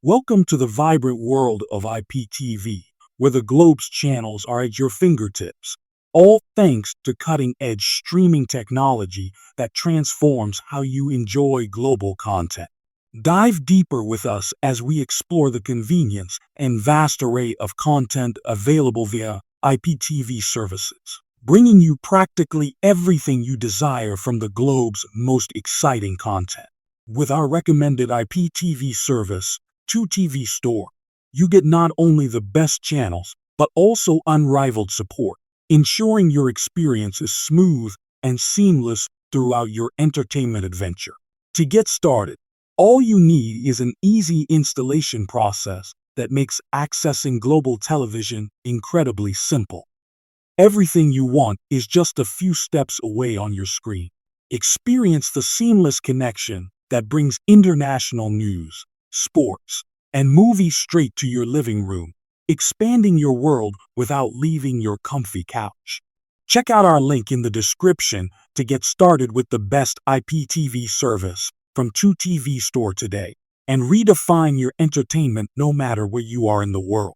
Welcome to the vibrant world of IPTV, where the globe's channels are at your fingertips, all thanks to cutting-edge streaming technology that transforms how you enjoy global content. Dive deeper with us as we explore the convenience and vast array of content available via IPTV services, bringing you practically everything you desire from the globe's most exciting content. With our recommended IPTV service, 2TV Store, you get not only the best channels, but also unrivaled support, ensuring your experience is smooth and seamless throughout your entertainment adventure. To get started, all you need is an easy installation process that makes accessing global television incredibly simple. Everything you want is just a few steps away on your screen. Experience the seamless connection that brings international news, sports, and movies straight to your living room, expanding your world without leaving your comfy couch. Check out our link in the description to get started with the best IPTV service from 2TV Store today and redefine your entertainment no matter where you are in the world.